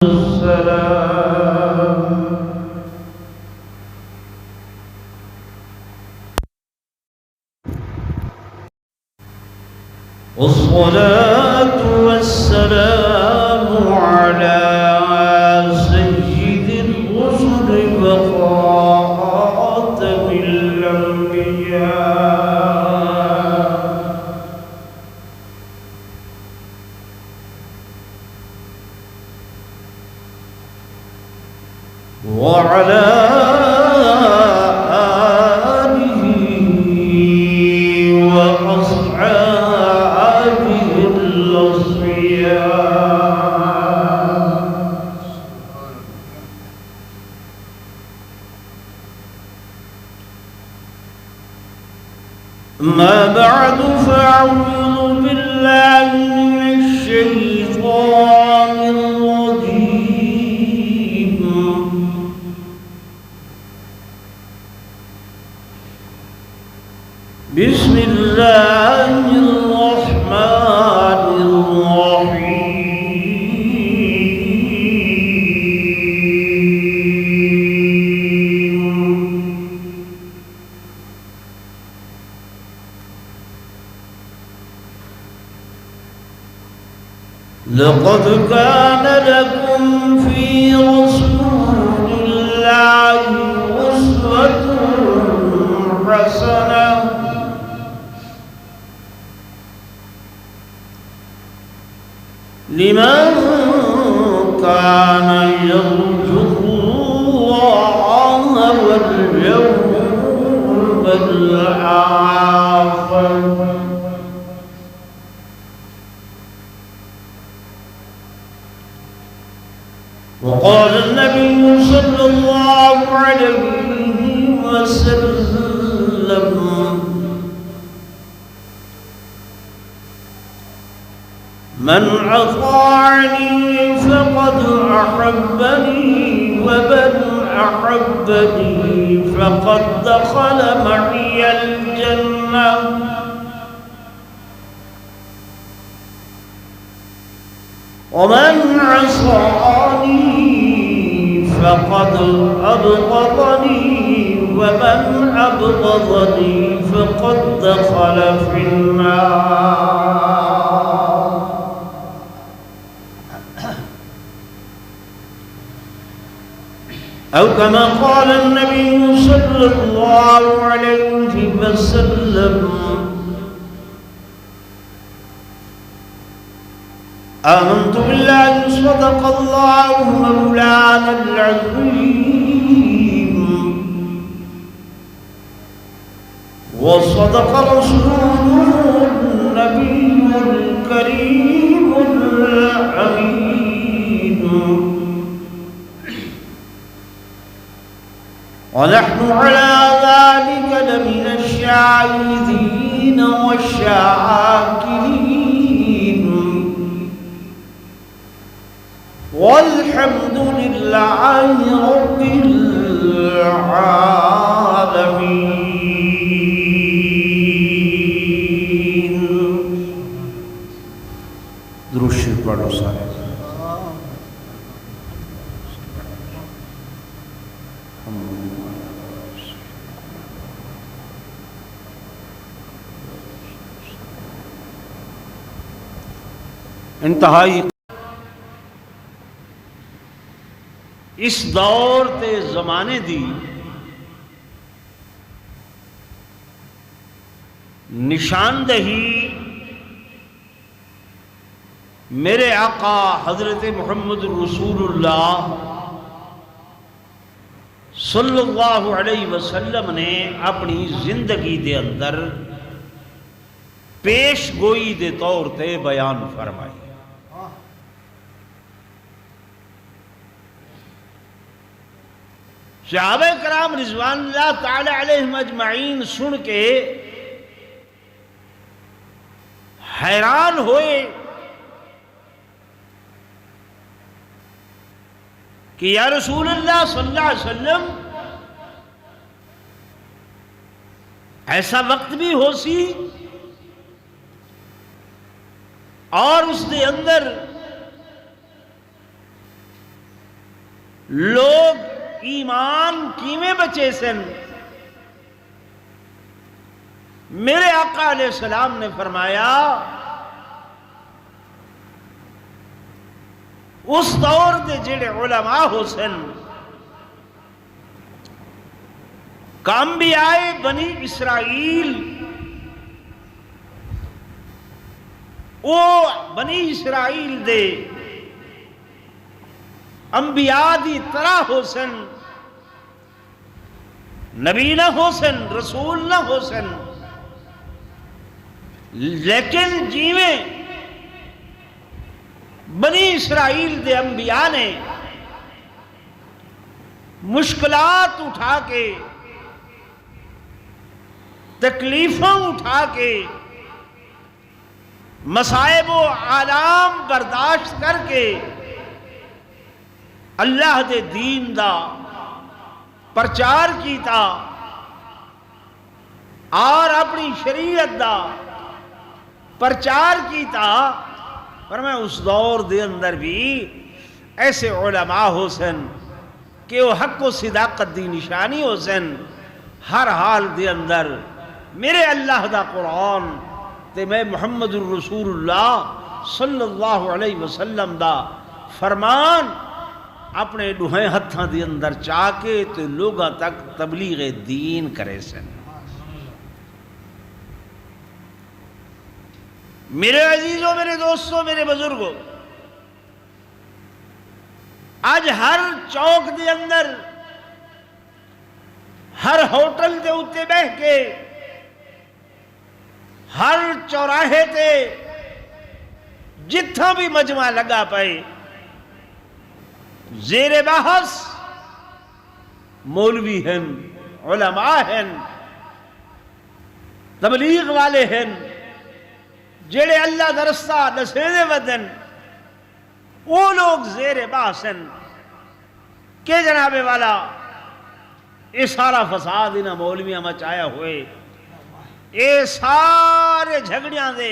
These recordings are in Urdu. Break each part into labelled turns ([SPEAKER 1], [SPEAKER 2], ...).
[SPEAKER 1] والصلاة والسلام على سيد الرسل وخاتم الأنبياء وعلى آله وأصحابه الأصفياء. أما بعد فأعوذ بالله من الشيطان الرجيم. بسم الله الرحمن الرحيم. لقد كان لكم في رسول الله أسوة حسنة لمن كان يرجو الله واليوم الآخر. وقال النبي صلى الله عليه وسلم: من أطاعني فقد أحبني ومن أحبني فقد دخل معي الجنة ومن عصاني فقد أبغضني ومن أبغضني فقد دخل في النار. أو كما قال النبي صلى الله عليه وسلم: آمنت بالله صدق الله مولانا العظيم وصدق رسوله النبي الكريم الأمين. ونحن على ذلك لمن الشاهدين والشاكرين والحمد لله رب العالمين. درود شریف پڑھو سارے. انتہائی اس دور تے زمانے دی نشاندہی میرے آقا حضرت محمد رسول اللہ صلی اللہ علیہ وسلم نے اپنی زندگی دے اندر پیش گوئی دے طور تے بیان فرمائی. صحابہ کرام رضوان اللہ تعالی علیہم اجمعین سن کے حیران ہوئے کہ یا رسول اللہ صلی اللہ علیہ وسلم ایسا وقت بھی ہو سی اور اس دے اندر لوگ ایمان کیویں بچے سن؟ میرے آقا علیہ السلام نے فرمایا اس دور دے جڑے علماء ہو سن، انبیاء بنی اسرائیل، وہ بنی اسرائیل دے انبیاء دی طرح ہو سن، نبی نہ ہو سن، رسول نہ ہو سن، لیکن جیویں بنی اسرائیل دے انبیاء نے مشکلات اٹھا کے، تکلیفوں اٹھا کے، مصائب و آلام برداشت کر کے اللہ دے دین دا پرچار کیتا اور اپنی شریعت دا پرچار کیتا، پر میں اس دور دے اندر بھی ایسے علماء ہو سن کہ وہ حق و صداقت دی نشانی ہو سن، ہر حال دے اندر میرے اللہ دا قرآن تے میں محمد الرسول اللہ صلی اللہ علیہ وسلم دا فرمان اپنے ڈوہیں ہتھاں دے اندر چاہ کے تے لوگاں تک تبلیغ دین کرے سن۔ میرے عزیزوں، میرے دوستوں، میرے بزرگوں، آج ہر چوک دے اندر، ہر ہوٹل دے اتے بہ کے، ہر چوراہے تے جتھا بھی مجمع لگا پائے، زیر بحث مولوی ہیں، علماء ہیں، تبلیغ والے ہیں، جڑے اللہ دا رستہ دسے دے ودن، وہ لوگ زیر بحث ہیں کہ جناب والا یہ سارا فساد انہاں مولویاں مچایا ہوئے، یہ سارے جھگڑیاں دے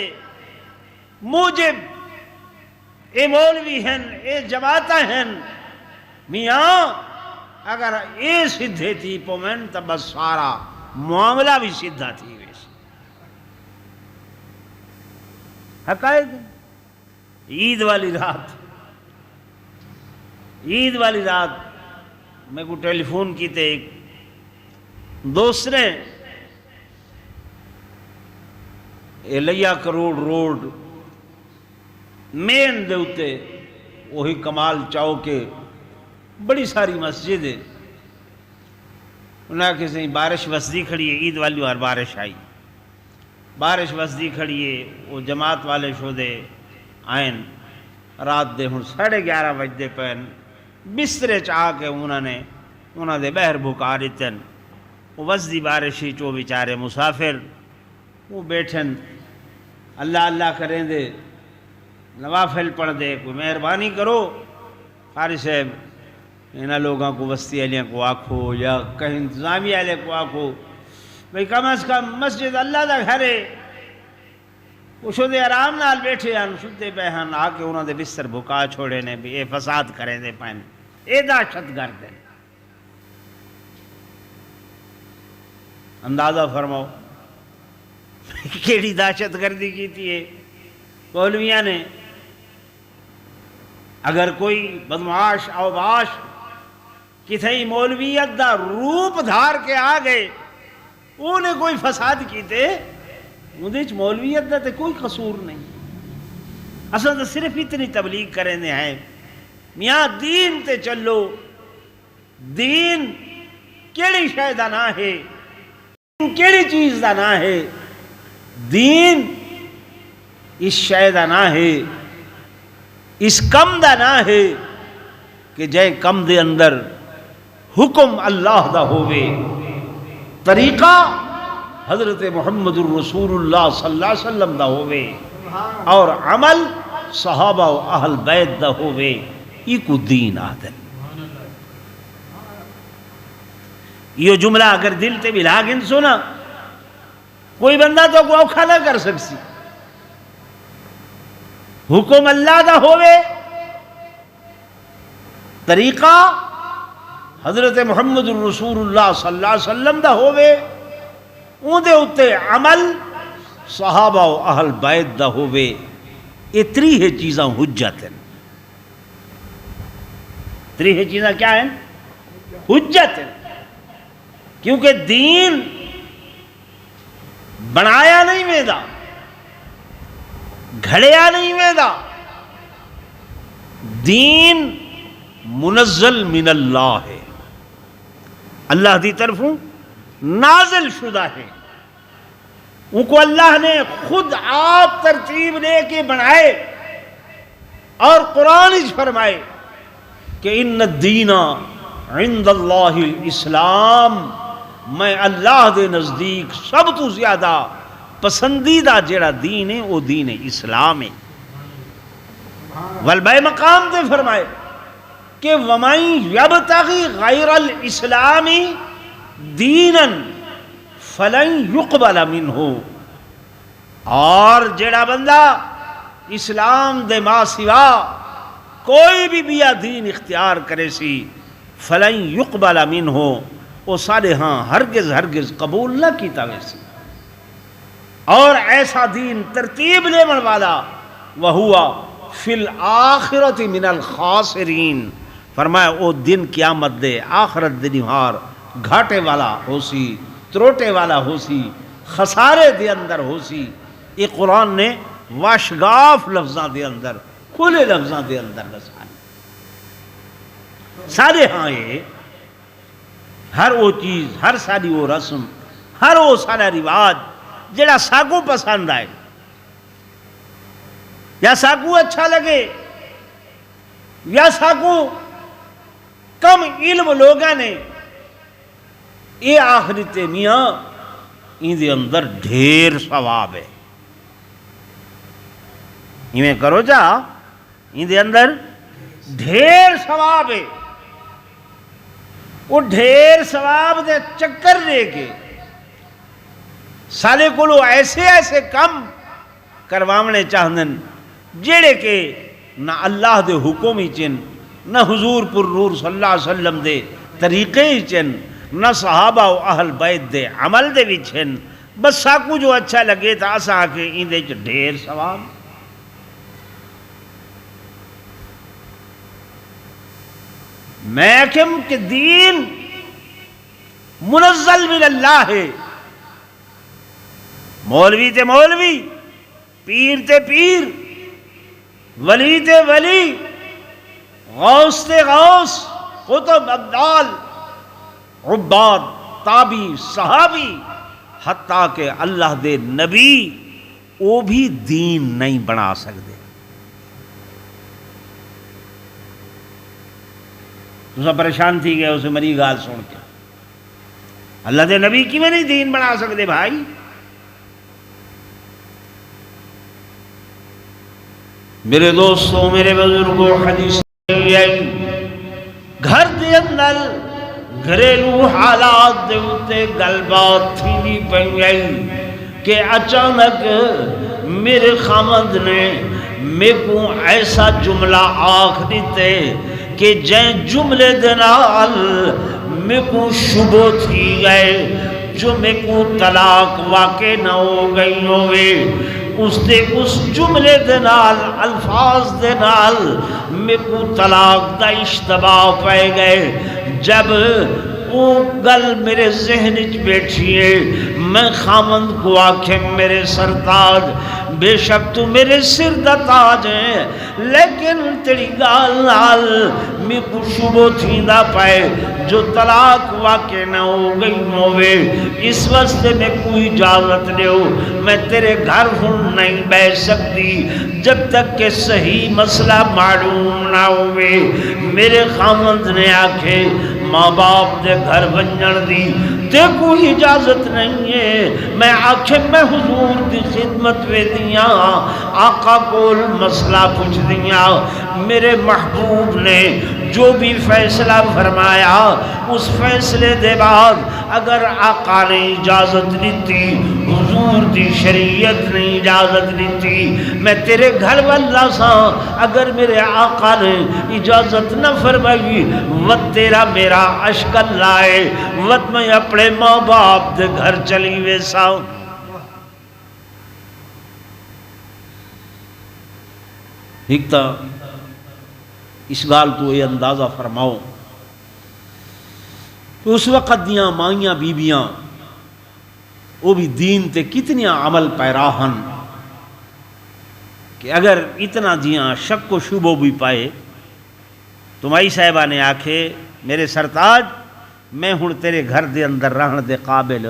[SPEAKER 1] موجب یہ مولوی ہیں، یہ جماعتیں ہیں۔ میاں اگر یہ سدھے تھی پومن تو بس سارا معاملہ بھی سدھا تھی۔ ویسے حقائق عید والی رات میں کو ٹیلی فون کیتے ایک دوست نے، لیا کروڑ روڈ مین دے اتے وہی کمال چوکے بڑی ساری مسجد ہے، انہاں کہ صحیح بارش وسدی کھڑی ہے، عید والی اور بارش آئی، بارش وسدی کھڑی ہے، وہ جماعت والے شو دے آئین رات دے ہن 11:30 بجے پہن بسترے چاہ کے انہاں دے بہر بھکا دیتن، وہ وسدی بارشی چو بیچارے مسافر وہ بیٹھن اللہ اللہ کریں دے، نوافل پڑھ دے، کوئی مہربانی کرو قاری صاحب انہاں لوگاں کو وسطی علیہ کو آکھو یا کہیں انتظامی علیہ کو آکھو بھئی کم از کم مسجد اللہ دا گھر ہے، وہ شدے آرام نال بیٹھے ہیں، شدے بہن آ کے انہوں دے بستر بھکا چھوڑے نے بھی اے فساد کریں دے پہن، اے دہشت گرد ہے۔ اندازہ فرماؤ کیڑی دہشت گردی کی تھی ہے مولویاں نے۔ اگر کوئی بدمعاش اوباش کتھئی مولویت دا روپ دھار کے آ گئے، انہیں کوئی فساد کیتے، اندھیچ مولویت دا تے کوئی قصور نہیں، اصل تو صرف اتنی تبلیغ کریں دے ہیں میاں دین تے چلو، دین کیڑی شے دا نہ ہے، کیڑی چیز دا نہ ہے، دین اس شے دا نہ ہے، اس کم دا نہ ہے کہ جے کم دے اندر حکم اللہ دا ہوئے، طریقہ حضرت محمد الرسول اللہ صلی اللہ علیہ وسلم دا ہوئے، اور عمل صحابہ و اہل بیت دا ہوئے، یہ کو دین آدن۔ یہ جملہ اگر دل تے بھی لاگن سنا کوئی بندہ تو کو اوکھا نہ کر سکسی، حکم اللہ دا ہوئے، طریقہ حضرت محمد رسول اللہ صلی اللہ علیہ وسلم دا ہووے، اون دے اتے عمل صحابہ و اہل بیت دا ہووے، یہ تریہ چیزاں حجت ہیں۔ تریہ چیزاں کیا ہیں؟ حجت ہیں، کیونکہ دین بنایا نہیں ویدا، گھڑیا نہیں ویدا، دین منزل من اللہ ہے، اللہ دی طرفوں نازل شدہ ہے، ان کو اللہ نے خود آپ ترتیب لے کے بنائے، اور قرآن اج فرمائے کہ ان الدین عند اللہ الاسلام، میں اللہ دے نزدیک سب تو زیادہ پسندیدہ جڑا دین ہے وہ دین اسلام ہے۔ والبے مقام تے فرمائے کہ وَمَن يَبْتَغِ غَيْرَ الْإِسْلَامِ دِينًا فَلَن يُقْبَلَ مِنْهُ، اور جڑا بندہ اسلام دے ما سوا کوئی بھی بیا دین اختیار کرے سی، فَلَن يُقْبَلَ مِنْهُ، وہ سارے ہاں ہرگز ہرگز قبول نہ کیتا ویسی، اور ایسا دین ترتیب لیون والا وَهُوَ فِي الْآخِرَةِ مِنَ الْخَاسِرِينَ، فرمایا وہ دن قیامت دے آخرت دے نہار گھاٹے والا ہو سی، تروٹے والا ہو سی، خسارے دے اندر ہو سی۔ یہ قرآن نے واشگاف لفظاں دے اندر، کھلے لفظاں دے اندر نسال سارے ہاں، یہ ہر وہ چیز، ہر ساری وہ رسم، ہر وہ سارا رواج جڑا ساکو پسند آئے یا ساکو اچھا لگے یا ساکو کم علم لوگاں نے، یہ آخرت میاں ان دے اندر ڈھیر ثواب ہے، میں کرو جا ان دے اندر ڈھیر ثواب ہے۔ وہ ڈھیر ثواب دے چکر لے کے سالے کو لو ایسے ایسے کم کروانے چاہندن جڑے کہ نہ اللہ دے حکم ہی چن، نہ حضور پر نور صلی اللہ علیہ وسلم دے طریقے ہی چن، نہ صحابہ و اہل بیت دے عمل دے بھی چن، بس ساکو جو اچھا لگے تا اسا کے ان دے ڈھیر ثواب۔ میں کہم کہ دین منزل من اللہ ہے، مولوی تے مولوی، پیر تے پیر، ولی تے ولی، غوث تے غوث، قطب ابدال، عباد، تابی، صحابی، حتیٰ کہ اللہ دے نبی وہ بھی دین نہیں بنا سکتے۔ تو پریشان تھی گئے اسے مری گال سن کے، اللہ دے نبی کی میں نہیں دین بنا سکتے بھائی؟ میرے دوستوں، میرے بزرگوں، حدیث گھر دے اندر گھریلو حالات دے اتے گل بات تھی دی پئی کہ اچانک میرے خامد نے میں کو ایسا جملہ آکھ دیتے کہ جن جملے دنال میں کو شبہ تھی گئے، جو میں کو طلاق واقع نہ ہو گئی ہوئے، اس جملے دنال، الفاظ دنال میں کو طلاق دا اشتباہ پائے گئے۔ جب وہ گل میرے ذہن بیٹھی ہے، میں خامند کو آکھے میرے سرتاج، بے شک تو میرے سر دا تاج ہے، لیکن تیری گال نال میں کو شبہ تھیندا پائے جو طلاق واقع نہ ہو گئی ہوئے، اس واسطے میں کوئی اجازت دیو، میں تیرے گھر ہوں نہیں بیٹھ سکتی جب تک کہ صحیح مسئلہ معلوم نہ ہوئے۔ میرے خامند نے آکھے ماں باپ دے گھر بنجن دی تے کوئی اجازت نہیں ہے، میں آکھے میں حضور دی خدمت وے دیاں، آقا کول مسئلہ پوچھ دیاں، میرے محبوب نے جو بھی فیصلہ فرمایا اس فیصلے دے بعد اگر آقا نے اجازت دیتی، حضور دی شریعت نے اجازت دیتی، میں تیرے گھر والا سا، اگر میرے آقا نے اجازت نہ فرمائی وہ تیرا میرا بچہ اشکل لائے وت میں اپنے ماں باپ دے گھر چلی ویسا ایک تا اس گال تو یہ اندازہ فرماؤ کہ اس وقت دیاں مائیاں بیبیاں وہ بھی دین تے کتنیاں عمل پیراہن کہ اگر اتنا دیاں شک و شبہ بھی پائے تو مائی صاحبہ نے آکھے میرے سرتاج میں ہن تیرے گھر دے اندر رہن دے قابل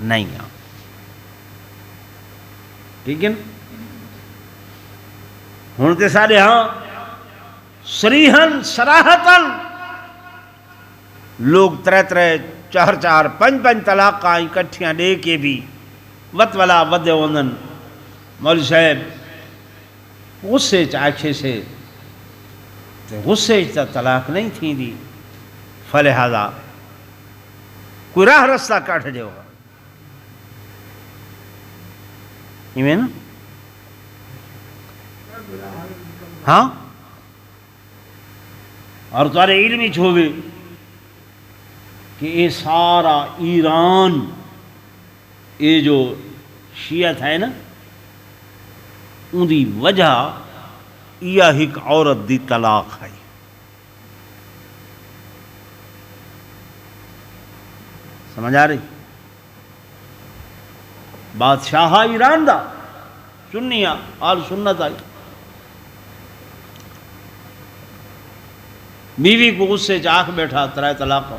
[SPEAKER 1] نہیں ہاں ٹھیک ہے ہن تے سارے ہاں سریحن سراحتن لوگ ترے ترے چار چار پنج پنج طلاقاں اکٹھیاں دے کے بھی وت والا ودے ونن مولوی صاحب غصے آکھے سے غصے طلاق نہیں تھی دی فلہذا کوئی راہ رستہ کاٹ دے ہوگا ایویں نا ہاں اور تمہارے علم ہی چھوڑے کہ یہ سارا ایران یہ جو شیعت ہے نا ان دی وجہ یہ ایک عورت دی طلاق ہے سمجھ آ رہی بادشاہ ایران دا سنی آل سنت آئی بیوی کو غصے چاک بیٹھا ترائے طلاق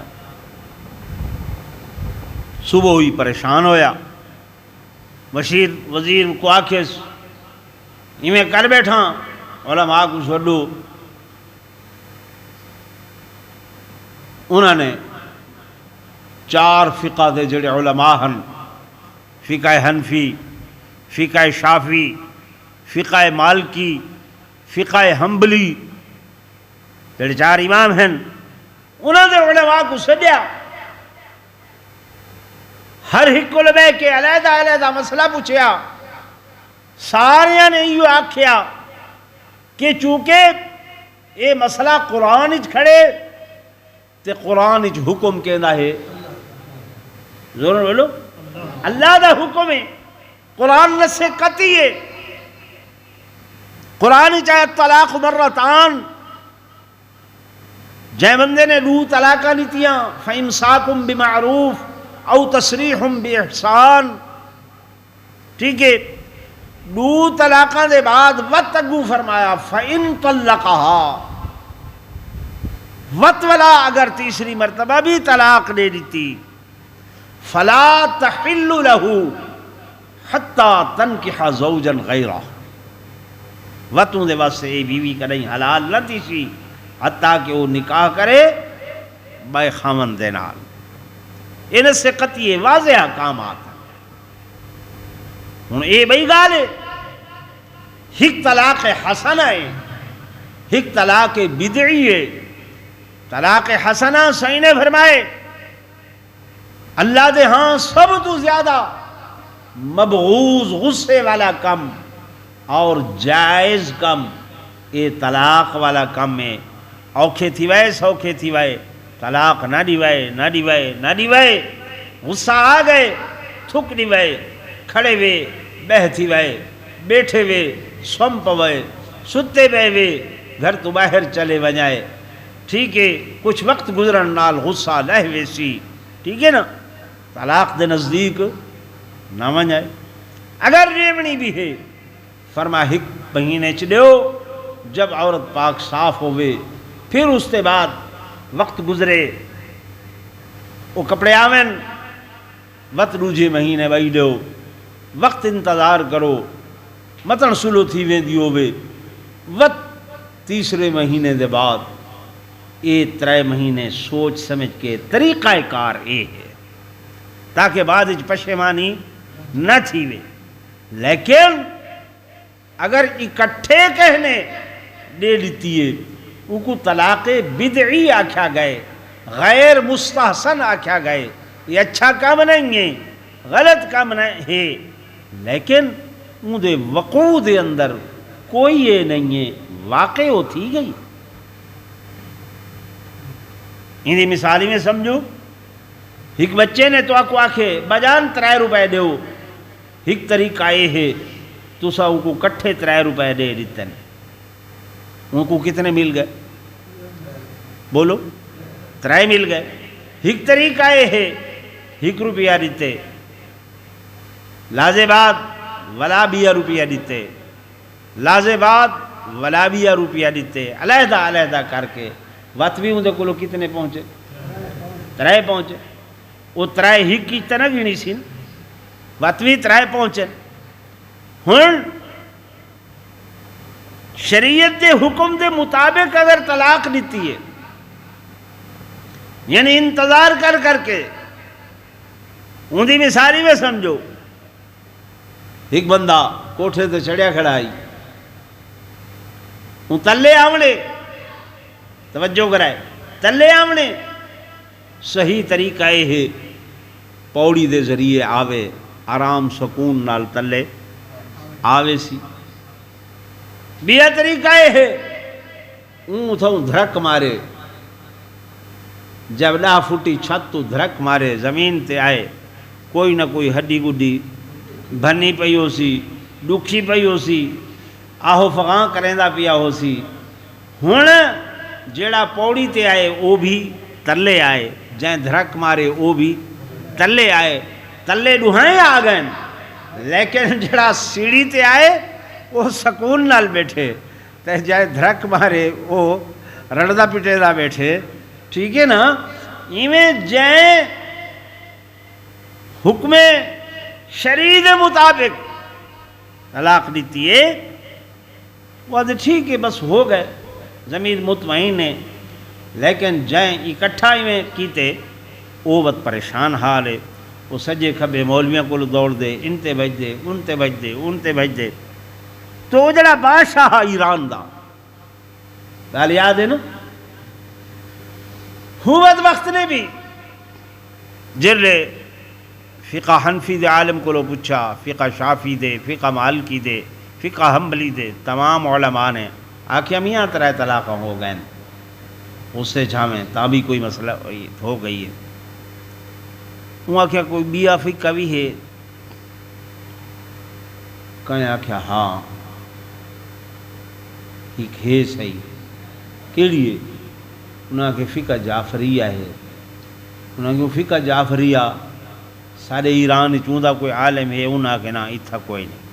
[SPEAKER 1] صبح ہوئی پریشان ہویا وزیر کو آکھے میں کر بیٹھا علماء کو چھوڑو انہوں نے چار فقہ دے جڑے علماء ہن فقہ حنفی فقہ شافعی فقہ مالکی فقہ حنبلی جڑے چار امام ہیں انہوں نے علماء کو سدیا ہر ایک علماء کے علیحدہ علیحدہ مسئلہ پوچھیا سارے نے یہ آکھیا کہ چونکہ یہ مسئلہ قرآن اچ کھڑے تے قرآن اچ حکم کہنا ہے ضرور بولو اللہ دا حکم ہے قرآن نص قطعی ہے قرآن چاہے طلاق مرتان جے بندے نے دو طلاقاں لیتیاں فَإِمْسَاكُمْ بِمَعْرُوفٍ او تصریحٌ بِإِحْسَان ٹھیک ہے دو طلاقاں دے بعد وت اگو فرمایا فَإِن طَلَّقَهَا وت والا اگر تیسری مرتبہ بھی طلاق دے دیتی فَلَا تَحِلُّ لَهُ حَتَّى تَنْكِحَ زَوْجًا غَيْرَهُ وتوں دے واسطے یہ بیوی کہیں حلال نہ تیسی حتیٰ کہ وہ نکاح کرے بے خامن دے نال ان سے قطعی واضح احکامات ہوں اے بھئی گال ہے ایک طلاق حسنہ ہے ایک طلاق بدعی ہے طلاق حسنہ صحیح نے فرمائے اللہ دے ہاں سب تو زیادہ مبغوض غصے والا کم اور جائز کم یہ طلاق والا کم ہے اوکھے تھی وائے سوکھے تھی وائے طلاق نہ دیوائے نہ دیوائے نہ دیوائے غصہ آ گئے تھک دیوائے کھڑے وے بہتی وائے بیٹھے وے سم پوائے ستے بے وے گھر تو باہر چلے ونجائے ٹھیک ہے کچھ وقت گزرن نال غصہ لہ ویسی ٹھیک ہے نا طلاق دے نزدیک نہ ونجائے اگر ریونی بھی ہے فرما ایک مہینے چ دیو جب عورت پاک صاف ہوئے پھر اس کے بعد وقت گزرے وہ کپڑے آوین وقت روجے مہینے بھائی دیو وقت انتظار کرو متن سلو تھی ویندی ہوئے وقت تیسرے مہینے دے بعد یہ 3 مہینے سوچ سمجھ کے طریقہ کار اے ہے تاکہ بعد پشیمانی نہ تھی وے لیکن اگر اکٹھے کہنے دے دیتی ہے ان کو طلاق بدعی آکھا گئے غیر مستحسن آکھا گئے یہ اچھا کام نہیں ہے غلط کام نہیں ہے لیکن ان دے وقوع دے اندر کوئی یہ نہیں ہے واقع ہو تھی گئی ان مثالی میں سمجھو، ایک بچے نے تو آکو آکھے بجان 3 روپے دیو، ایک طریقہ یہ ہے تسا ان کو کٹھے 3 روپے دے دیتے ہیں، ان کو کتنے مل گئے؟ بولو 3 مل گئے۔ ایک طریقہ یہ ہے 1 روپیہ دیتے، لازباد ولا 20 روپیہ دیتے، لازباد ولا 20 روپیہ دیتے، علیحدہ علیحدہ کر کے وقت بھی اندر کو کتنے پہنچے؟ 3 پہنچے۔ وہ 3 ہی کی طرح گنی سی وقت بھی 3 پہنچے۔ ہن شریعت دے حکم دے مطابق اگر طلاق دیتی ہے، یعنی انتظار کر کر کے، ان دی مثالی میں سمجھو، ایک بندہ کوٹھے تے چڑھیا کھڑا آئی، ان تلے آمنے، توجہ کرائے، تلے آمنے صحیح طریقہ یہ ہے پوڑی دے ذریعے آوے، آرام سکون نال تلے آوے سی۔ بیا طریقہ یہ ہے اون تھا دھرک مارے، جب 10 فٹی چھت تو دھرک مارے، زمین تے آئے، کوئی نہ کوئی ہڈی گڈی بھنی پئی ہو سی، ڈکھی پئی ہو سی، آہو فغاں کریندا پیا ہو سی۔ ہن جیڑا پوڑی تے آئے وہ بھی تلے آئے، جائیں دھرک مارے وہ بھی تلے آئے، تلے ڈوہائیں آ گئے، لیکن جڑا سیڑھی تے آئے وہ سکون نال بیٹھے، تے جائے دھرک مارے وہ رڑدا پٹے دا بیٹھے۔ ٹھیک ہے نا؟ ایویں جائیں حکم شریع دے مطابق طلاق دیتی ہے، وہ ٹھیک ہے بس ہو گئے، زمین مطمئن ہے، لیکن جائیں اکٹھا میں کیتے وہ وقت پریشان حال ہے، وہ سجے کھبے مولویاں کو دوڑ دے، ان تے بج دے، ان تے بج دے، ان تے بج دے۔ تو وہ جڑا بادشاہ ایران دا گال یاد ہے نا، ہوت وقت نے بھی جرے فقہ حنفی دے عالم کو پوچھا، فقہ شافی دے، فقہ مالکی دے، فقہ حنبلی دے تمام علماء نے آکھیا میاں 3 طلاق ہو گئے، اس سے جھامیں تا بھی کوئی مسئلہ ہو گئی ہے۔ وہ آکھیا کوئی بیا فقہ بھی ہے؟ کہیں آکھیا ہاں ایک ہے صحیح، کیڑی ہے؟ انہاں کہ فقہ جعفریہ ہے۔ انہاں کہ فقہ جعفریہ سارے ایران چوندا کوئی عالم ہے؟ انہاں کہ نا اتھا کوئی نہیں۔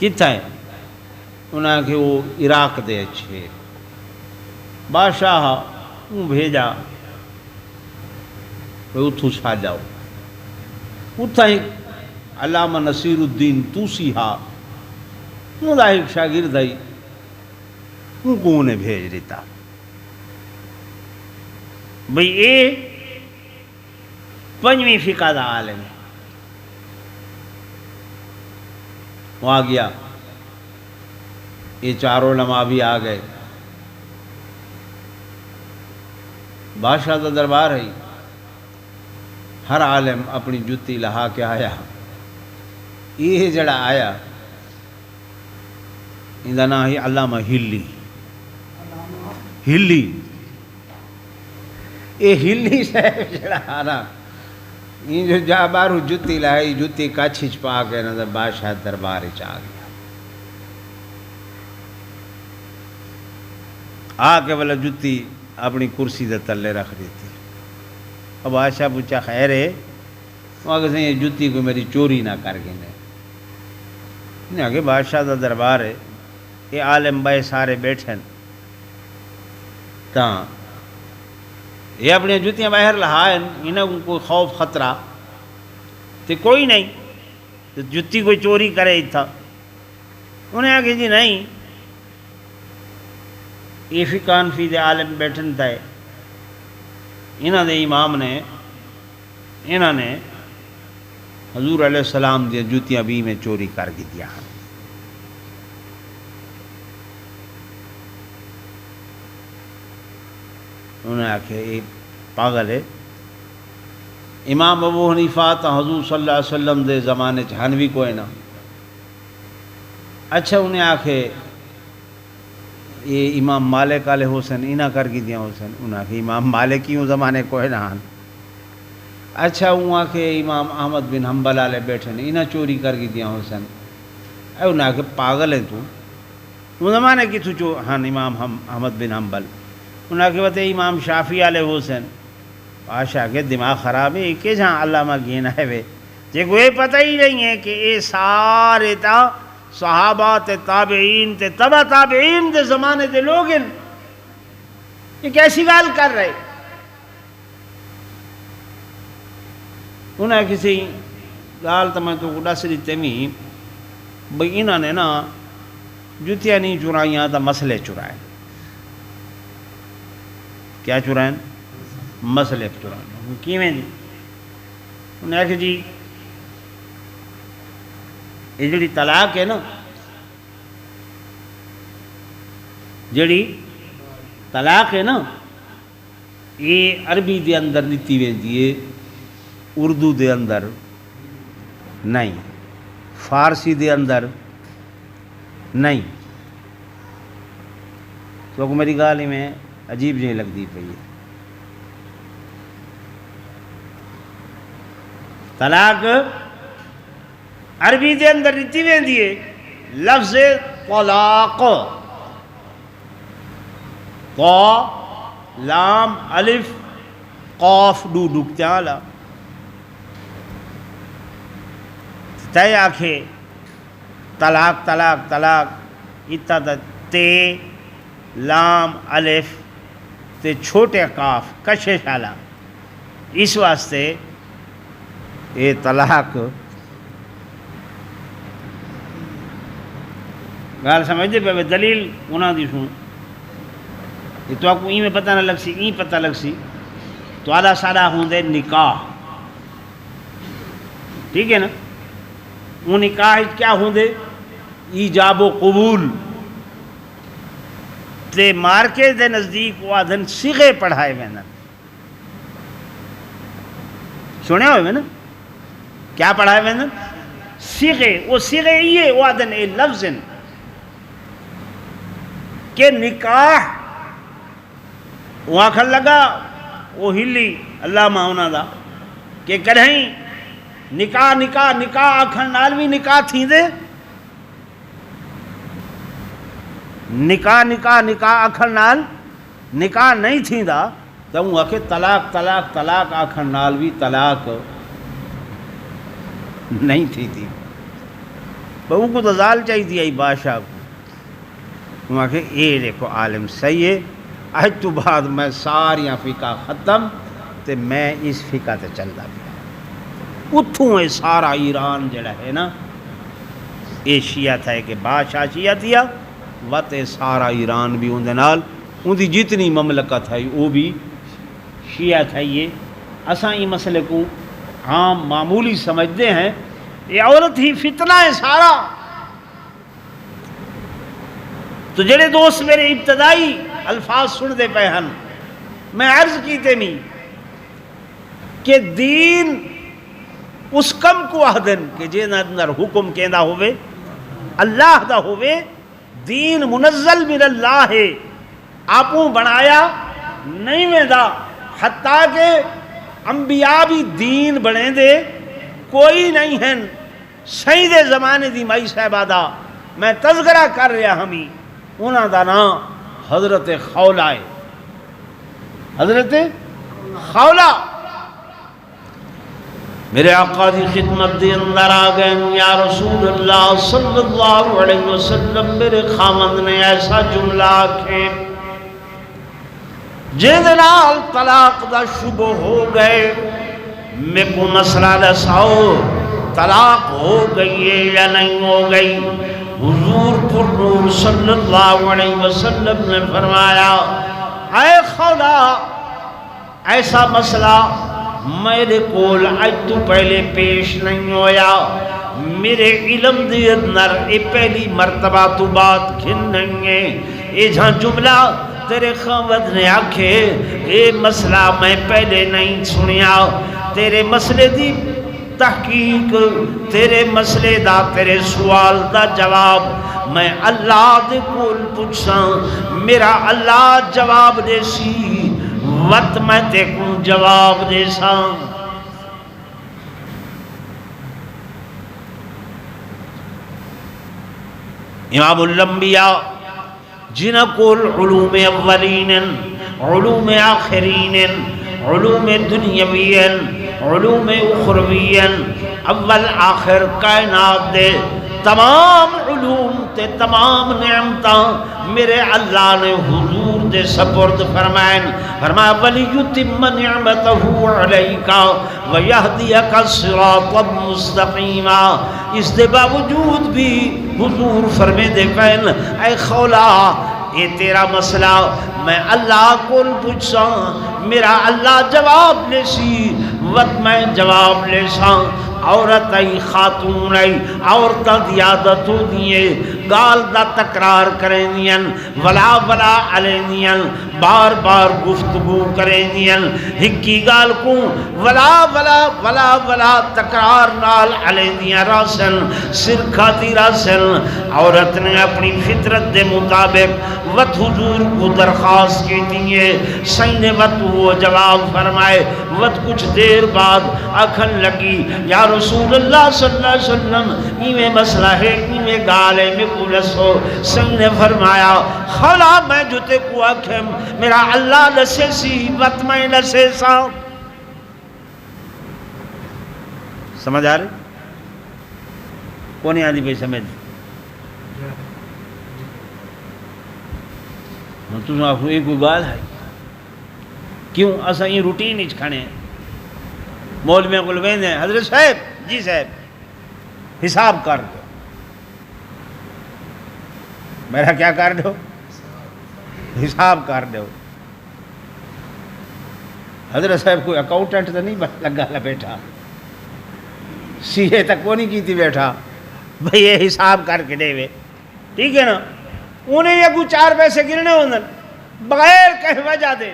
[SPEAKER 1] کتھا ہے؟ انہاں کہ وہ عراق دے اچھے، بادشاہ وہ بھیجا اتھو چھا جاؤ، اتھا ہی علامہ نصیر الدین توسی ہا انہوں دا ایک شاگرد آئی، ان کو انہیں بھیج دیتا بھئی اے 5ویں فقہ دا عالم ہے۔ وہ آ گیا، یہ 4 علماء بھی آ گئے، بادشاہ دا دربار ہے، ہر عالم اپنی جتی لہا کے آیا۔ یہ جڑا آیا ان دا نام ہے علامہ ہلی، ہلی۔ یہ ہلی صاحب جڑا آنا یہ جو جا بارو جتی لائی، جتی کچھ پا کے نظر بادشاہ دربار چاہ گیا، آ کے والا جتی اپنی کرسی دے تلے رکھ دیتی۔ اب بادشاہ پوچھا خیر ہے؟ وہ کہتے ہیں یہ جتی کو میری چوری نہ کر کے نہیں آگے بادشاہ دا دربار ہے، یہ عالم بھائی سارے بیٹھے تاں یہ اپنی جتیاں باہر لہائیں، انہیں کوئی خوف خطرہ تو کوئی نہیں، تو جتی کوئی چوری کرے تھا؟ انہیں آگے جی نہیں، یہ فقہ حنفی دے عالم بیٹھن تھا، انہوں نے امام نے انہوں نے حضور علیہ السلام دیا جوتیاں بھی میں چوری کر کے دیا۔ انہوں نے آکھے یہ پاگل ہے، امام ابو حنیفہ تا حضور صلی اللہ علیہ وسلم دے زمانے حنوی کوئی نہ۔ اچھا انہیں آکھے یہ امام مالک والے حسن انہاں کر کی دیا حسن انہاں کہ امام مالک کیوں زمانے کو ہے نا اچھا وہاں کے امام احمد بن حنبل والے بیٹھے نے انہاں چوری کر کی دیا حسن اے انہاں کہ پاگل ہے تو وہ زمانے کی تو ہاں امام احمد بن حنبل انہاں کہ بتے امام شافعی والے حسن آشا کے دماغ خراب ہے کہ جہاں علامہ گینا ہے وے جے کوئی پتہ ہی نہیں ہے کہ یہ سارے تا صحابہ تے تابعین تے تبع تابعین دے زمانے دے لوگ ہیں یہ کیسی گال کر رہے انہیں کسی گال تو میں تو دس دیتے میں بھئی انہوں نے نا جتیاں نہیں چرائیاں تا مسئلے چرائے کیا چرائیں مسئلے چرائیں کیویں جی انہیں کہ جی یہ جڑی طلاق ہے نا جڑی طلاق ہے نا یہ عربی دے اندر دیتی ویندی ہے اردو دے اندر نہیں فارسی دے اندر نہیں تو میری گال ہی میں عجیب جہی لگتی پئی ہے طلاق عربی دے اندر دیتی ویندی ہے لفظ طلاق قا لام الف قاف ڈو ڈکتیاں والا تے آکھے طلاق طلاق طلاق اتا تے لام الف تے چھوٹے قاف کشش والا اس واسطے یہ طلاق گال سمجھتے پہ دلیل انہاں دی سن یہ تو آپ کو این میں پتہ نہ لگ سی این پتہ لگ سی تو آدھا سادہ ہوں دے نکاح ٹھیک ہے نا وہ نکاح کیا ہوں دے ایجاب و قبول تے مارکے دے نزدیک وہ آدھن صیغے پڑھائے میں نا سنے ہوئے میں نا کیا پڑھائے میں نا صیغے وہ صیغے یہ وہ آدھن اے لفظن کہ نکاح وہ آخر لگا وہ ہلی اللہ ماؤنا دا کہ کہیں نکاح نکاح نکاح آخر نال بھی نکاح تھی دے نکاح نکاح نکاح آخر نال نکاح نہیں تھی دا تو وہ آخر طلاق طلاق طلاق آخر نال بھی طلاق نہیں تھی بہو کو تو زال چاہی تھی آئی بادشاہ کو وہ آخر اے دیکھو عالم صحیح ہے آج تو بعد میں ساریاں فقہ ختم تے میں اس فقہ تے چلدا پیا اتھوں ہے سارا ایران جڑا ہے نا یہ شیعہ تھا کہ بادشاہ شیعہ تھیا وتے سارا ایران بھی اندے نال ان دی جتنی مملکت ہے وہ بھی شیعہ تھا یہ اساں یہ مسئلے کو عام معمولی سمجھتے ہیں یہ عورت ہی فتنہ ہے سارا تو جڑے دوست میرے ابتدائی الفاظ سن دے پہ ہن میں عرض کیتے میں کہ دین اس کم کو آدھن کہ جے اندر حکم کہندا ہوئے اللہ دا ہوئے دین منزل من اللہ ہے آپوں بنایا نہیں میں دا حتیٰ کہ انبیاء بھی دین بنے دے کوئی نہیں ہیں سید زمانے دی مائی صاحبہ دا میں تذکرہ کر رہا ہمیں انہاں دا نام حضرت خولہ ہے حضرت خولہ میرے آقا دی خدمت دے اندر آگئے یا رسول اللہ صلی اللہ علیہ وسلم میرے خامد نے ایسا جملہ آکھیں جنال طلاق دا شبہ ہو گئے میں کو مسئلہ دساؤ طلاق ہو گئی ہے یا نہیں ہو گئی حضور پر نور صلی اللہ علیہ وسلم نے فرمایا اے خدا ایسا مسئلہ میرے کول آج تو پہلے پیش نہیں ہویا میرے علم دی اندر اے پہلی مرتبہ تو بات کھن نہیں ہے اے جہاں جملہ تیرے خامد نے آکھے اے مسئلہ میں پہلے نہیں سنیا تیرے مسئلے دی تحقیق تیرے مسئلے دا تیرے سوال دا جواب میں اللہ دے کول پوچھاں میرا اللہ جواب دے سی وقت میں تے کو جواب دے ساں. امام الانبیاء جنہ کول علوم اولین علوم آخرین علوم دنیاوین علوم اخروین اول آخر کائنات دے تمام علوم تے تمام نعمتاں میرے اللہ نے حضور دے سپرد فرمائن. فرمایا وَلِيُتِمَّ نِعْمَتَهُ عَلَيْكَ وَيَهْدِيَكَ صِرَاطًا مُسْتَقِيمًا. اس دے باوجود بھی حضور فرمے دے پہن اے خولا اے تیرا مسئلہ میں اللہ کو پوچھاں میرا اللہ جواب لے سی وقت میں جواب لے ساں. عورت ای خاتون ای عورتاں دی عادت ہو دیئے گال دا تکرار کریں دین ولا ولا علی دین بار بار گفتگو کریں دین ہکی گال کو ولا ولا ولا ولا تکرار نال علی دین راسن سرکھا دی راسن. عورت نے اپنی فطرت دے مطابق وقت حضور کو درخواست کی دیئے سینے وقت وہ جواب فرمائے. وقت کچھ دیر بعد اکھن لگی یا رسول اللہ صلی اللہ علیہ وسلم ایمیں مسئلہ ہے ایمیں گالے میں کولسو. سنگ نے فرمایا خلا میں جو تے کو اکھم میرا اللہ لسے سی وقت میں لسے سا. سمجھ آ رہی کونی آدھی بھئی سمجھ تو آخو ایک کوئی گال ہے کیوں اسا یہ روٹین اچ کھانے ہیں مول میں قلوین ہیں حضرت صاحب جی صاحب حساب کر دو. میرا کیا کر دو حساب کر دو. حضرت صاحب کوئی اکاؤنٹنٹ تو نہیں لگا بیٹھا سی اے تک کو نہیں کی تھی بیٹھا بھئی یہ حساب کر کے دے وے ٹھیک ہے نا. انہیں یہ کوئی 4 پیسے گرنے ہوندن بغیر کہیں وجہ دے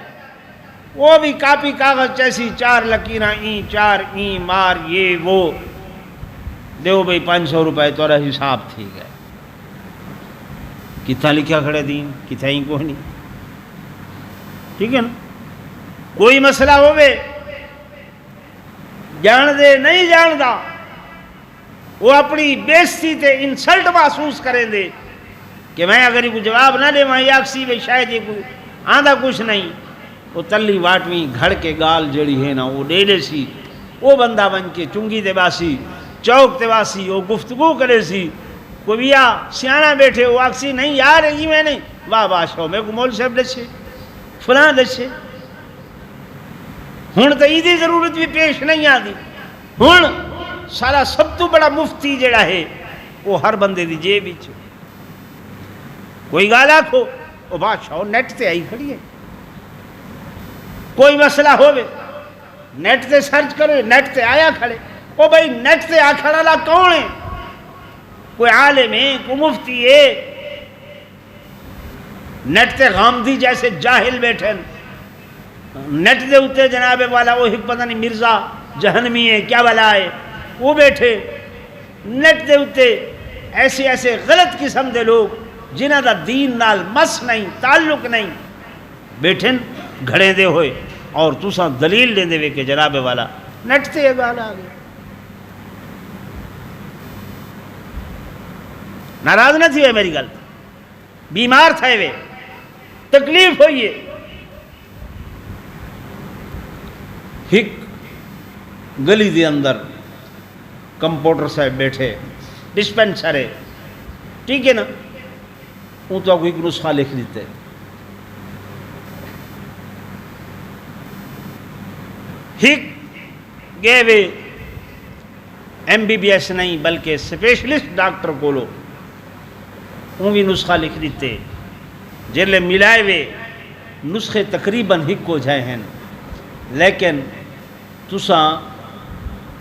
[SPEAKER 1] وہ بھی کاپی کاغذ جیسی 4 لکیرہ این 4 این مار یہ وہ دیو بھئی 500 روپے تورا حساب تھی گئے. کتنا لکھا کھڑے دین کتنا ہی کوئی نہیں ٹھیک ہے نا. کوئی مسئلہ ہوئے جان دے نہیں جان دا وہ اپنی بیزتی تے انسلٹ محسوس کریں دے کہ میں اگر یہ جواب نہ دے میں یاکسی بے شاید یہ کوئی آندھا کچھ نہیں. وہ تلی واٹویں گھڑ کے گال جڑی ہے نا وہ دے دے سی وہ بندہ بن کے چنگی تے باسی چوک تے باسی وہ گفتگو کرے سی. کوئی بیا سیانہ بیٹھے وہ آکسی نہیں یار یہ میں نہیں واہ بادشاہ میں کو مول صاحب لچھے فلاں لچھے. ہن تو ایدی ضرورت بھی پیش نہیں آتی. ہن سارا سب تو بڑا مفتی جڑا ہے وہ ہر بندے دی جیب وچ کوئی گال آکھو وہ بادشاہ نیٹ تے آئی کھڑی ہے. کوئی مسئلہ ہوئے نیٹ تے سرچ کرو نیٹ تے آیا کھڑے. وہ بھائی نیٹ تے آ کھڑا لا کون ہے کوئی عالم ہے کوئی مفتی ہے. نیٹ تے غامدی جیسے جاہل بیٹھے نیٹ دے اتے جناب والا وہ ایک پتہ نہیں مرزا جہنمی ہے کیا والا ہے وہ بیٹھے نیٹ دے اتے ایسے ایسے غلط قسم دے لوگ جنہ دا دین نال مس نہیں تعلق نہیں بیٹھے گھڑے دے ہوئے اور تساں دلیل دے دے کہ جناب والا نیٹ تے یہ گال آ گئی. ناراض نہ تھی میری گل بیمار تھا وہ تکلیف ہوئی ہے. ایک گلی دے اندر کمپاؤنڈر صاحب بیٹھے ڈسپینسر ہے ٹھیک ہے نا. وہ تو کوئی نسخہ لکھ دیتے ایک گئے وے ایم بی بی ایس نہیں بلکہ اسپیشلسٹ ڈاکٹر کو لو وہ بھی نسخہ لکھ دیتے جلے ملائے وے نسخے تقریباً ہک ہو جائے ہیں لیکن تساں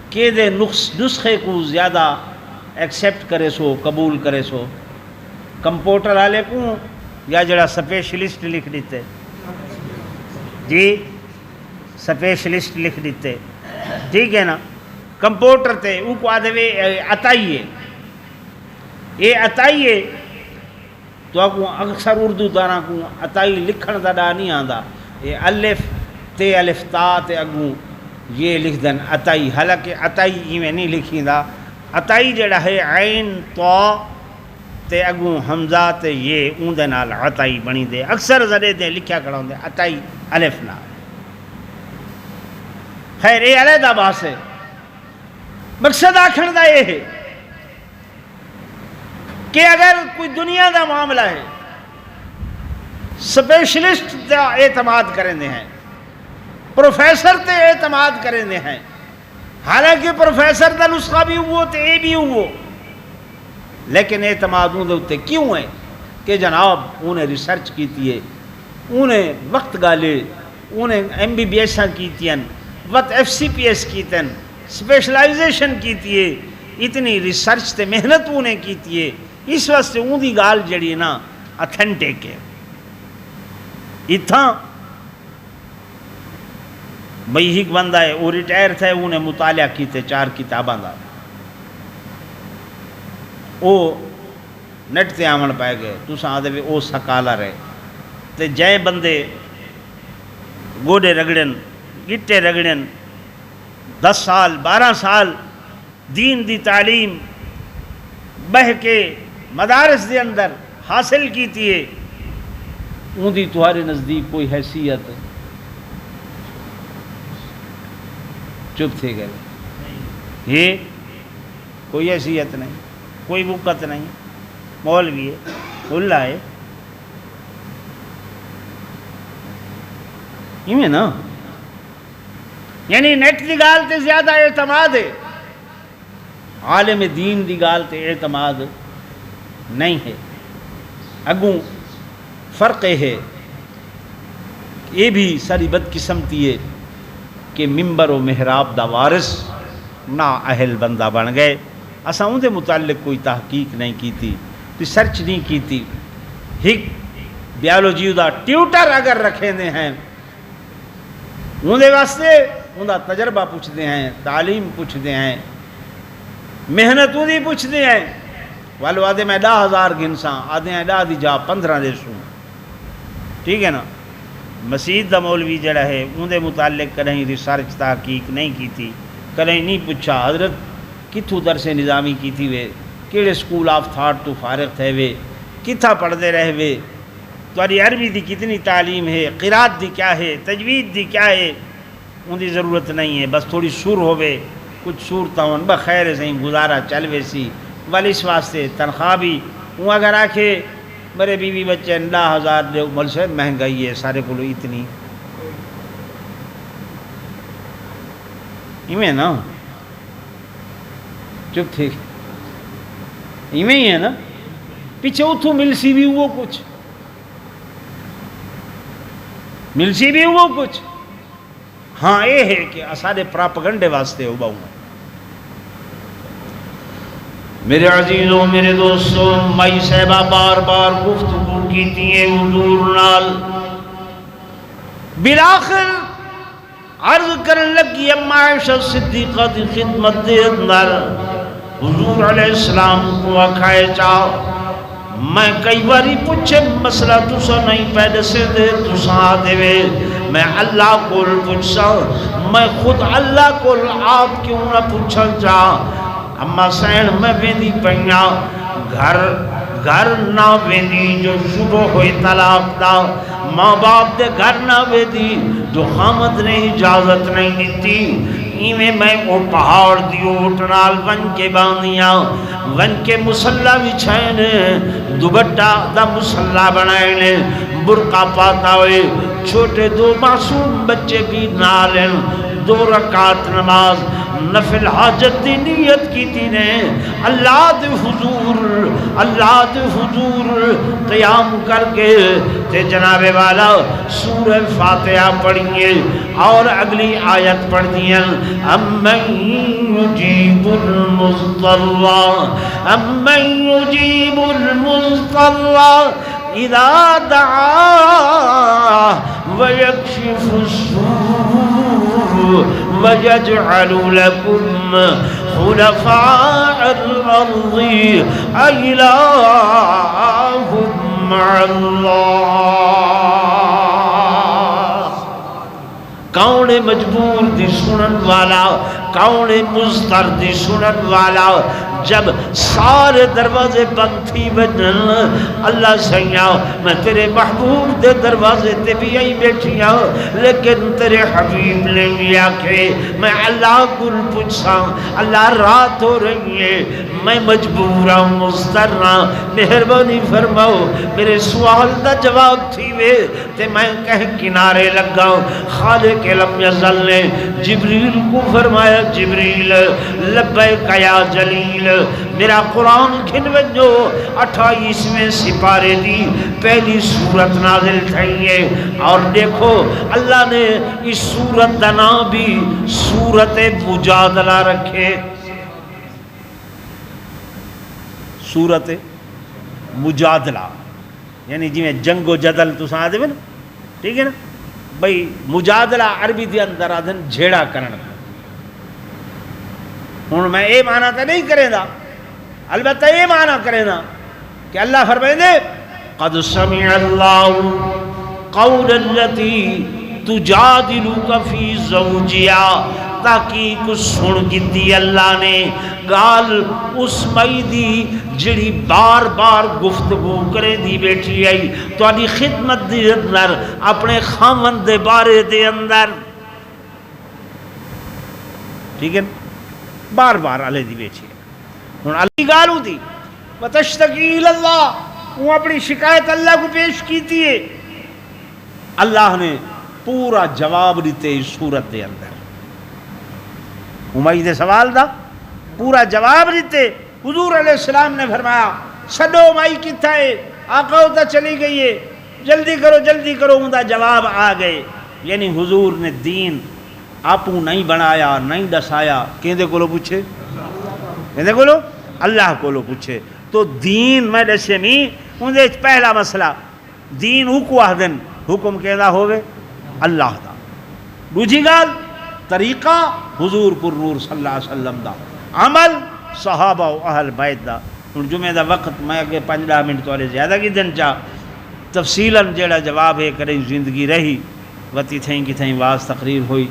[SPEAKER 1] کہ دے نسخے کو زیادہ ایکسیپٹ کرے سو قبول کرے سو کمپیوٹر والے کو یا جڑا سپیشلسٹ لکھ دیتے جی سپیشلسٹ لکھ دیتے ٹھیک ہے نا. کمپیوٹر تے ان کو آدھے عطائیے یہ عطائیے تو اگوں اکثر اردو دانا کو عطائی لکھن دا ڈا نہیں آندا، یہ الف تے الف تا تے اگوں یہ لکھ دن عطائی، حالانکہ عطائی ایویں نہیں لکھی دا، عطائی جڑا ہے عین تو تے اگوں حمزہ تے یہ اون دے نال عطائی بنی دے، اکثر زدے دے لکھیا کھڑا ہوندے عطائی الف نال۔ خیر یہ علیحدہ بات ہے، مقصد آکھن دا یہ ہے کہ اگر کوئی دنیا دا معاملہ ہے سپیشلسٹ دا اعتماد کریں دے ہیں، پروفیسر تے اعتماد کریں دے ہیں، حالانکہ پروفیسر دا نسخہ بھی ہوئے تے اے بھی ہوئے، لیکن اعتماد دے ہوتے کیوں ہے کہ جناب انہیں ریسرچ کیتی ہے، انہیں وقت گالے، انہیں ایم بی بی ایس کیتی ہیں، وقت ایف سی پی ایس کیتے ہیں، سپیشلائزیشن کیتی ہے، اتنی ریسرچ تے محنت انہیں کیتی ہے، اس واسطے ان دی گال جڑی نا اتھینٹک ہے۔ اتھاں بھئی ایک بندہ ہے وہ ریٹائر تھا، انہیں مطالعہ کیتے 4 کتاباں دا، وہ نیٹ تے آمن پائے گئے، تُساں آدھے بھی او سکالر ہے، تے جائے بندے گوڑے رگڑن گٹے رگڑن 10 سال 12 سال دین دی تعلیم بہ کے مدارس دے اندر حاصل کیتی ہے، ان دی تمہارے نزدیک کوئی حیثیت چپ تھے گئے، یہ کوئی حیثیت نہیں، کوئی وقت نہیں، مولوی ہے اللہ ہے، یہ نا یعنی نیٹ دی گال تے زیادہ اعتماد ہے، عالم دین دی گال تے اعتماد نہیں ہے۔ اگوں فرق ہے، یہ بھی ساری بدقسمتی ہے کہ ممبر و محراب دا وارث نا اہل بندہ بن گئے، اساں ان دے متعلق کوئی تحقیق نہیں کیتی، ریسرچ نہیں کیتی، ایک بیالوجی دا ٹیوٹر اگر رکھے دے ہیں ان دے واسطے ان دا تجربہ پوچھتے ہیں، تعلیم پوچھتے ہیں، محنت ان دی پوچھتے ہیں، والو آدھے میں 10,000 گنساں، آدھے ہیں 10 دی جا 15 دے سوں، ٹھیک ہے نا۔ مسجد دا مولوی جڑا ہے ان دے متعلق کہیں ریسرچ تحقیق نہیں کیتی، کہیں نہیں پوچھا حضرت کتھوں درس نظامی کیتی وے، کیڑے سکول آف تھاٹ تو فارغ تھے وے، کتھا پڑھتے رہے وے، تمہاری عربی دی کتنی تعلیم ہے، قرات دی کیا ہے، تجوید دی کیا ہے، ان دی ضرورت نہیں ہے، بس تھوڑی سر ہوئے، کچھ صورتاں بخیر سے گزارا چل ویسی، والی اس واسطے تنخواہ بھی وہ اگر آکھے میرے بیوی بچے 10,000 دے مل سے مہنگائی ہے سارے کو اتنی، ایویں نا چپ تھے، ایویں ہی ہے نا، پیچھے اتھوں ملسی بھی وہ کچھ، ملسی بھی وہ کچھ، ہاں یہ ہے کہ سارے پراپگنڈے واسطے ہو باؤں۔ میرے عزیزوں میرے دوستوں، مائی صاحبہ بار بار گفتگو کیتی ہے حضور نال، بالآخر عرض کرن لگی اما عائشہ صدیقہ دی خدمت دے اندر حضور علیہ السلام کو آکھائے چاہ میں کئی باری پوچھے مسئلہ تسا نہیں پیدا سے دے تسا دے وے میں اللہ کو پوچھا، میں خود اللہ کو آپ کیوں نہ پوچھا چاہ، اما سین میں بیندی پہنیا گھر نہ بیندی جو شروع ہوئی طلاق دا، ماں باپ دے گھر نہ بیندی جو خامد نے اجازت نہیں دیتی، ایویں میں وہ پہاڑ دیو اٹھنال ون کے باندیاں ون کے مسلح بچھائنے دوبٹہ دا مسلح بنائنے برقع پاتا ہوئے چھوٹے 2 معصوم بچے بھی نالن 2 رکعت نماز نفل حاجت دی نیت کی نے اللہ دے حضور قیام کر کے تے جناب والا سورہ فاتحہ پڑھیے اور اگلی آیت پڑھ دیا امن یجیب المضطر اذا دعا ویکشف السوء وَيَجْعَلُ لَكُمْ خُلَفَاءَ الْأَرْضِ أَإِلَٰهٌ مع اللہ، کون مجبور دی سنن والا، کون مضطر دی سنن والا، جب سارے دروازے بند تھی بجن اللہ سیاں میں تیرے محبوب دے دروازے تے بھی آئی بیٹھیاں، لیکن تیرے حبیب نے بھی آکھے میں اللہ گل پوچھاں اللہ رات ہو رہی ہے میں مجبور ہوں مضطر ہوں، مہربانی فرماؤ میرے سوال دا جواب تھی وے تے میں کہیں کنارے لگا ہوں۔ خالق لم یزل نے جبریل کو فرمایا جبریل لبیک یا جلیل، میرا قرآن گھن ونجو 28ویں سپارے دی پہلی سورت نازل تھی ہے، اور دیکھو اللہ نے اس سورت دا نام بھی سورت مجادلہ رکھے، سورت مجادلہ یعنی جی میں جنگ و جدل تو ساں دے نا، ٹھیک ہے نا بھئی مجادلہ عربی دے اندر آدھن جھیڑا کرن، ہوں میں یہ معنی تو نہیں کرے دا، البتہ یہ معنی کرے نا کہ اللہ فرمائے دے قد سمع اللہ قول التی تجادلک فی زوجہا، تاکہ کچھ سن گی اللہ نے گال اس مئی دی جڑی بار بار گفتگو کرے دی بیٹھی آئی تو آنی خدمت دی اندر اپنے خامن دے بارے دے اندر، ٹھیک ہے بار بار علیہ دی بیٹھی ہے، علی گالو دی وَتَشْتَكِي إِلَى اللَّهِ، وہ اپنی شکایت اللہ کو پیش کیتی ہے، اللہ نے پورا جواب دیتے اس صورت دے اندر، امید سوال دا پورا جواب دیتے۔ حضور علیہ السلام نے فرمایا سڈو مائی کتھا ہے، آقا ہوتا چلی گئی ہے، جلدی کرو ان دا جواب آ گئے، یعنی حضور نے دین آپوں نہیں بنایا نہیں دسایا، کہندے کولو پوچھے، کہندے کولو اللہ کولو پوچھے، تو دین میں دسے می اندے پہلا مسئلہ دین اوکو آدن حکم کہندا ہوئے اللہ دا، دوجی گال طریقہ حضور پر نور صلی اللہ علیہ وسلم دا، عمل صحابہ و اہل بیت دا۔ جمعہ دا وقت میں اگے 15 منٹ والے زیادہ کی دن چاہ تفصیلاً جیڑا جواب ہے کریں زندگی رہی وتی تھیں کی تھیں واز تقریر ہوئی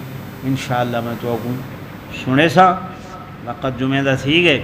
[SPEAKER 1] انشاءاللہ میں تو سنے سا وقت جمعہ دا تھی گئے۔